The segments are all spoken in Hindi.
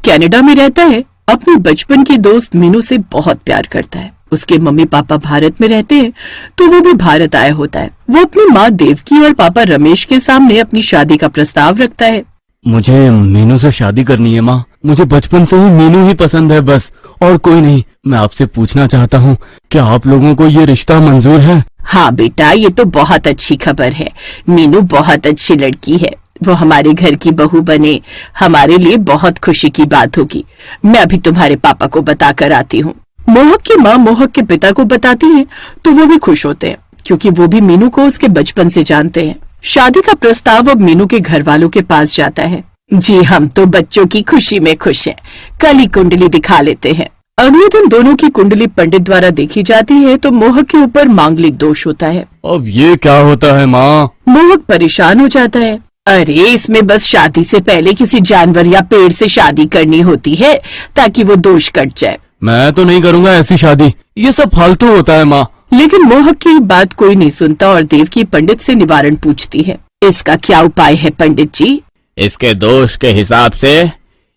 कनाडा में रहता है, अपनी बचपन की दोस्त मीनू से बहुत प्यार करता है। उसके मम्मी पापा भारत में रहते हैं, तो वो भी भारत आया होता है। वो अपनी माँ देवकी और पापा रमेश के सामने अपनी शादी का प्रस्ताव रखता है। मुझे मीनू से शादी करनी है माँ। मुझे बचपन से ही मीनू ही पसंद है, बस और कोई नहीं। मैं आपसे पूछना चाहता हूँ, क्या आप लोगों को ये रिश्ता मंजूर है? हाँ बेटा, ये तो बहुत अच्छी खबर है। मीनू बहुत अच्छी लड़की है। वो हमारे घर की बहू बने, हमारे लिए बहुत खुशी की बात होगी। मैं अभी तुम्हारे पापा को बताकर आती हूँ। मोहक की माँ मोहक के पिता को बताती है, तो वो भी खुश होते हैं, क्योंकि वो भी मीनू को उसके बचपन से जानते हैं। शादी का प्रस्ताव अब मीनू के घर वालों के पास जाता है। जी, हम तो बच्चों की खुशी में खुश हैं। कल ही कुंडली दिखा लेते हैं। अगले दिन दोनों की कुंडली पंडित द्वारा देखी जाती है, तो मोहक के ऊपर मांगलिक दोष होता है। अब ये क्या होता है माँ? मोहक परेशान हो जाता है। अरे, इसमें बस शादी से पहले किसी जानवर या पेड़ से शादी करनी होती है, ताकि वो दोष कट जाए। मैं तो नहीं करूँगा ऐसी शादी, ये सब फालतू होता है माँ। लेकिन मोहक की बात कोई नहीं सुनता और देवकी पंडित से निवारण पूछती है। इसका क्या उपाय है पंडित जी? इसके दोष के हिसाब से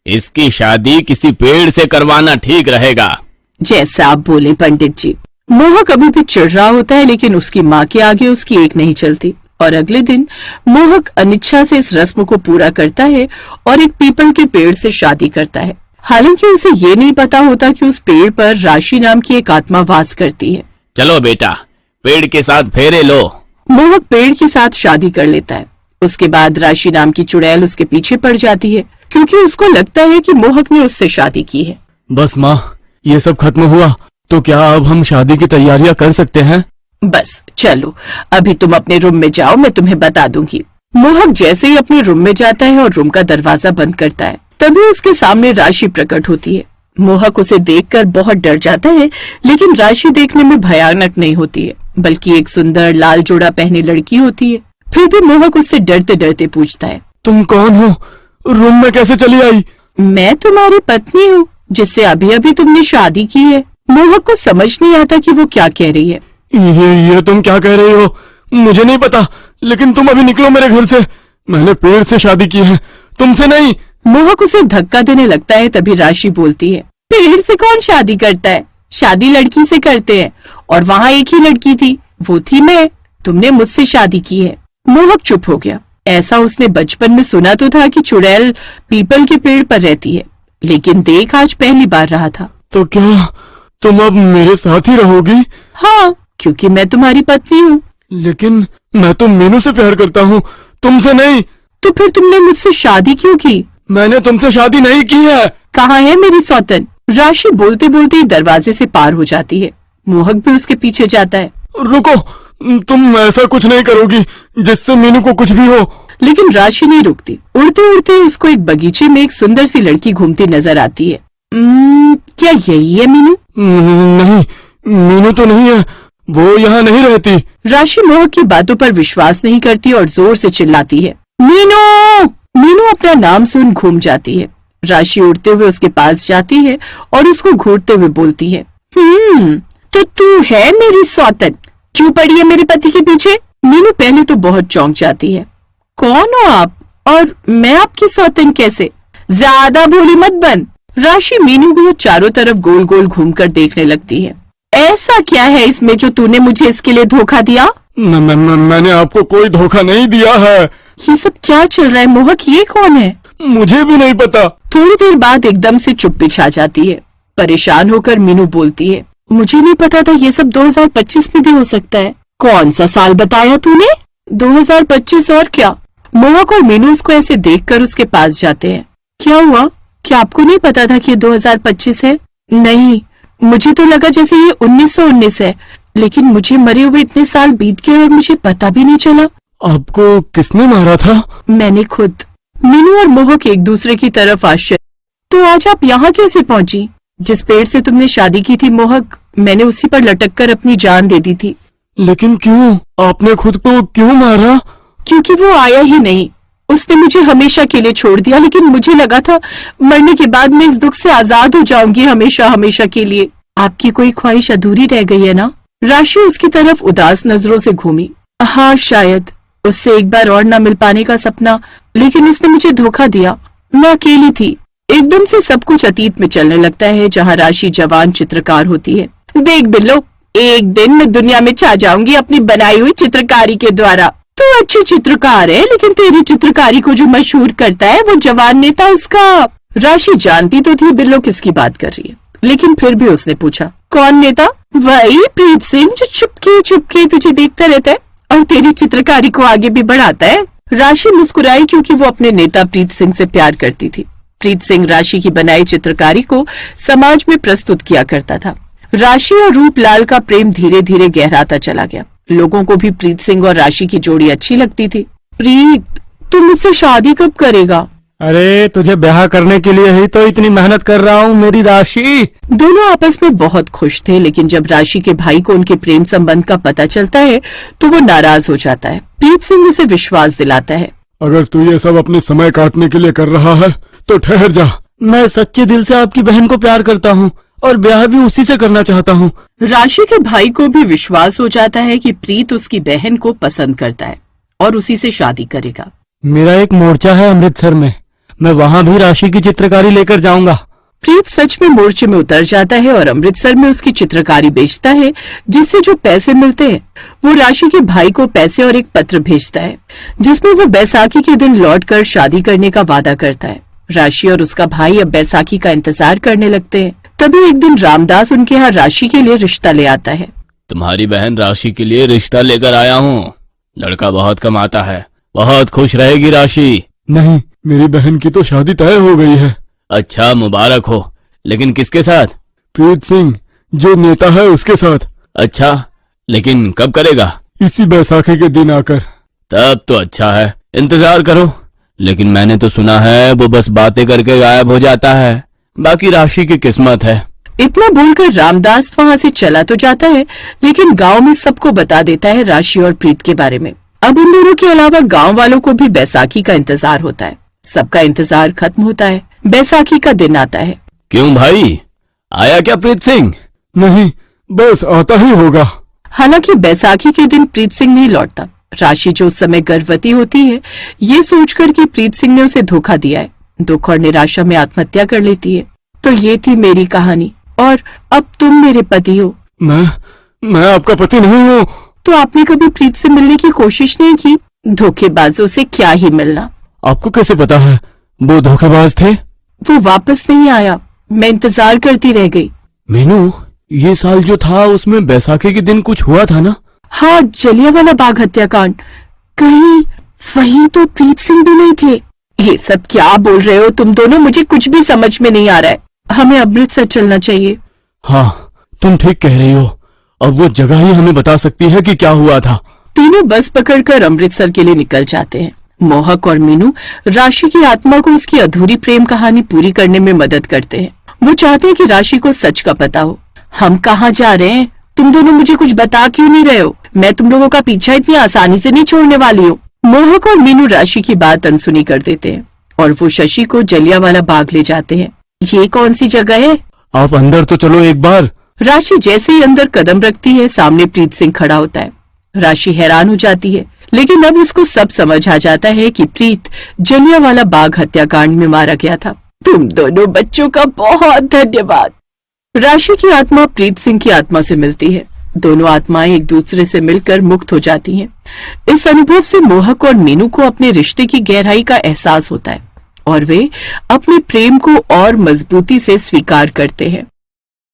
इसकी शादी किसी पेड़ से करवाना ठीक रहेगा। जैसा आप बोले पंडित जी। मोहक अभी भी चिढ़ रहा होता है, लेकिन उसकी माँ के आगे उसकी एक नहीं चलती। और अगले दिन मोहक अनिच्छा से इस रस्म को पूरा करता है और एक पीपल के पेड़ से शादी करता है। हालांकि उसे ये नहीं पता होता कि उस पेड़ पर राशि नाम की एक आत्मा वास करती है। चलो बेटा, पेड़ के साथ फेरे लो। मोहक पेड़ के साथ शादी कर लेता है। उसके बाद राशि नाम की चुड़ैल उसके पीछे पड़ जाती है, क्योंकि उसको लगता है कि मोहक ने उससे शादी की है। बस माँ, ये सब खत्म हुआ, तो क्या अब हम शादी की तैयारियां कर सकते हैं? बस चलो, अभी तुम अपने रूम में जाओ, मैं तुम्हें बता दूंगी। मोहक जैसे ही अपने रूम में जाता है और रूम का दरवाजा बंद करता है, तभी उसके सामने राशि प्रकट होती है। मोहक उसे देखकर बहुत डर जाता है, लेकिन राशि देखने में भयानक नहीं होती है, बल्कि एक सुंदर लाल जोड़ा पहने लड़की होती है। फिर भी मोहक उससे डरते डरते पूछता है, तुम कौन हो? रूम में कैसे चली आई? मैं तुम्हारी पत्नी हूँ, जिससे अभी अभी तुमने शादी की है। मोहक को समझ नहीं आता कि वो क्या कह रही है। ये तुम क्या कह रही हो? मुझे नहीं पता, लेकिन तुम अभी निकलो मेरे घर से। मैंने पेड़ से शादी की है, तुमसे नहीं। मोहक उसे धक्का देने लगता है, तभी राशि बोलती है, पेड़ से कौन शादी करता है? शादी लड़की से करते हैं, और वहाँ एक ही लड़की थी, वो थी मैं। तुमने मुझसे शादी की है। मोहक चुप हो गया। ऐसा उसने बचपन में सुना तो था कि चुड़ैल पीपल के पेड़ पर रहती है, लेकिन देख आज पहली बार रहा था। तो क्या तुम अब मेरे साथ ही रहोगी? हाँ, क्योंकि मैं तुम्हारी पत्नी हूँ। लेकिन मैं तो मीनू से प्यार करता हूँ, तुमसे नहीं। तो फिर तुमने मुझसे शादी क्यों की? मैंने तुमसे शादी नहीं की है। कहाँ है मेरी सौतन? राशि बोलते बोलते दरवाजे से पार हो जाती है। मोहक भी उसके पीछे जाता है। रुको, तुम ऐसा कुछ नहीं करोगी जिससे मीनू को कुछ भी हो। लेकिन राशि नहीं रुकती। उड़ते उड़ते उसको एक बगीचे में एक सुंदर सी लड़की घूमती नजर आती है। क्या यही है मीनू? नहीं, मीनू तो नहीं है, वो यहाँ नहीं रहती। राशि मोहक की बातों पर विश्वास नहीं करती और जोर से चिल्लाती है, मीनू! मीनू अपना नाम सुन घूम जाती है। राशि उड़ते हुए उसके पास जाती है और उसको घूरते हुए बोलती है, तो तू है मेरी सौतन, क्यों पड़ी है मेरे पति के पीछे? मीनू पहले तो बहुत चौंक जाती है। कौन हो आप? और मैं आपकी सौतन कैसे? ज्यादा भोली मत बन। राशि मीनू को चारों तरफ गोल गोल घूमकर देखने लगती है। ऐसा क्या है इसमें जो तूने मुझे इसके लिए धोखा दिया? मैंने आपको कोई धोखा नहीं दिया है। ये सब क्या चल रहा है मोहक? ये कौन है? मुझे भी नहीं पता। थोड़ी देर बाद एकदम से चुप्पी छा जाती है। परेशान होकर मीनू बोलती है, मुझे नहीं पता था ये सब 2025 में भी हो सकता है। कौन सा साल बताया तूने? 2025 और क्या? मोहक और मीनू उसको ऐसे देखकर उसके पास जाते हैं। क्या हुआ? क्या आपको नहीं पता था कि 2025 है? नहीं, मुझे तो लगा जैसे ये 1919 है, लेकिन मुझे मरे हुए इतने साल बीत गए और मुझे पता भी नहीं चला। आपको किसने मारा था? मैंने खुद। मीनू और मोहक एक दूसरे की तरफ आश्चर्य। तो आज आप यहाँ कैसे पहुँची? जिस पेड़ से तुमने शादी की थी मोहक, मैंने उसी पर लटक कर अपनी जान दे दी थी। लेकिन क्यों? आपने खुद को क्यों मारा? क्योंकि वो आया ही नहीं। उसने मुझे हमेशा के लिए छोड़ दिया, लेकिन मुझे लगा था मरने के बाद मैं इस दुख से आजाद हो जाऊंगी हमेशा हमेशा के लिए। आपकी कोई ख्वाहिश अधूरी रह गई है ना? राशि उसकी तरफ उदास नजरों से घूमी। हाँ, शायद उससे एक बार और न मिल पाने का सपना, लेकिन उसने मुझे धोखा दिया। मैं अकेली थी, एकदम से सब कुछ अतीत में चलने लगता है, जहाँ राशि जवान चित्रकार होती है। देख बिल्लो, एक दिन मैं दुनिया में छा जाऊंगी अपनी बनाई हुई चित्रकारी के द्वारा। तू अच्छी चित्रकार है, लेकिन तेरी चित्रकारी को जो मशहूर करता है वो जवान नेता उसका। राशि जानती तो थी बिल्लो किसकी बात कर रही है, लेकिन फिर भी उसने पूछा, कौन नेता? वही प्रीत सिंह जो चुपके चुपके तुझे देखता रहता है और तेरी चित्रकारी को आगे भी बढ़ाता है। राशि मुस्कुराई क्योंकि वो अपने नेता प्रीत सिंह से प्यार करती थी। प्रीत सिंह राशि की बनाई चित्रकारी को समाज में प्रस्तुत किया करता था। राशि और रूपलाल का प्रेम धीरे धीरे गहराता चला गया। लोगों को भी प्रीत सिंह और राशि की जोड़ी अच्छी लगती थी। प्रीत, तू मुझसे शादी कब करेगा? अरे तुझे ब्याह करने के लिए ही तो इतनी मेहनत कर रहा हूँ मेरी राशि। दोनों आपस में बहुत खुश थे, लेकिन जब राशि के भाई को उनके प्रेम संबंध का पता चलता है तो वो नाराज हो जाता है। प्रीत सिंह उसे विश्वास दिलाता है, अगर तू ये सब अपने समय काटने के लिए कर रहा है तो ठहर जा। मैं सच्चे दिल से आपकी बहन को प्यार करता हूँ और ब्याह भी उसी से करना चाहता हूँ। राशि के भाई को भी विश्वास हो जाता है कि प्रीत उसकी बहन को पसंद करता है और उसी से शादी करेगा। मेरा एक मोर्चा है अमृतसर में, मैं वहाँ भी राशि की चित्रकारी लेकर जाऊंगा। प्रीत सच में मोर्चे में उतर जाता है और अमृतसर में उसकी चित्रकारी बेचता है, जिससे जो पैसे मिलते हैं वो राशि के भाई को पैसे और एक पत्र भेजता है, जिसमें वो बैसाखी के दिन लौटकर शादी करने का वादा करता है। राशि और उसका भाई अब बैसाखी का इंतजार करने लगते हैं। तभी एक दिन रामदास उनके यहाँ राशि के लिए रिश्ता ले आता है। तुम्हारी बहन राशि के लिए रिश्ता लेकर आया हूँ। लड़का बहुत कमाता है, बहुत खुश रहेगी राशि। नहीं, मेरी बहन की तो शादी तय हो गई है। अच्छा, मुबारक हो, लेकिन किसके साथ? प्रीत सिंह जो नेता है उसके साथ। अच्छा, लेकिन कब करेगा? इसी बैसाखी के दिन आकर। तब तो अच्छा है, इंतजार करो। लेकिन मैंने तो सुना है वो बस बातें करके गायब हो जाता है, बाकी राशि की किस्मत है। इतना बोलकर रामदास वहाँ से चला तो जाता है, लेकिन गांव में सबको बता देता है राशि और प्रीत के बारे में। अब उन दोनों के अलावा गांव वालों को भी बैसाखी का इंतजार होता है। सबका इंतजार खत्म होता है, बैसाखी का दिन आता है। क्यों भाई, आया क्या प्रीत सिंह? नहीं, बस आता ही होगा। हालांकि बैसाखी के दिन प्रीत सिंह नहीं लौटता। राशि जो उस समय गर्भवती होती है, ये सोचकर कि प्रीत सिंह ने उसे धोखा दिया है, दुख और निराशा में आत्महत्या कर लेती है। तो ये थी मेरी कहानी, और अब तुम मेरे पति हो। मैं आपका पति नहीं हूँ। तो आपने कभी प्रीत से मिलने की कोशिश नहीं की? धोखेबाजों से क्या ही मिलना। आपको कैसे पता है वो धोखेबाज थे? वो वापस नहीं आया, मैं इंतजार करती रह गई। मीनू, ये साल जो था उसमें बैसाखी के दिन कुछ हुआ था ना? हाँ, जलियांवाला बाग हत्याकांड। कहीं वहीं तो प्रीत सिंह भी नहीं थे। ये सब क्या बोल रहे हो तुम दोनों? मुझे कुछ भी समझ में नहीं आ रहा है। हमें अमृतसर चलना चाहिए। हाँ, तुम ठीक कह रही हो। अब वो जगह ही हमें बता सकती है कि क्या हुआ था। तीनों बस पकड़कर अमृतसर के लिए निकल जाते हैं। मोहक और मीनू राशि की आत्मा को उसकी अधूरी प्रेम कहानी पूरी करने में मदद करते हैं। वो चाहते हैं कि राशि को सच का पता हो। हम कहाँ जा रहे हैं? तुम दोनों मुझे कुछ बता क्यों नहीं रहे हो? मैं तुम लोगों का पीछा इतनी आसानी से नहीं छोड़ने वाली हूँ। मोहक और मीनू राशि की बात अनसुनी कर देते हैं और वो शशि को जलियांवाला बाग ले जाते हैं। ये कौन सी जगह है? आप अंदर तो चलो एक बार। राशि जैसे ही अंदर कदम रखती है, सामने प्रीत सिंह खड़ा होता है। राशि हैरान हो जाती है, लेकिन अब उसको सब समझ आ जाता है कि प्रीत जलियांवाला बाग हत्याकांड में मारा गया था। तुम दोनों बच्चों का बहुत धन्यवाद। राशि की आत्मा प्रीत सिंह की आत्मा से मिलती है। दोनों आत्माएं एक दूसरे से मिलकर मुक्त हो जाती हैं। इस अनुभव से मोहक और मीनू को अपने रिश्ते की गहराई का एहसास होता है और वे अपने प्रेम को और मजबूती से स्वीकार करते हैं।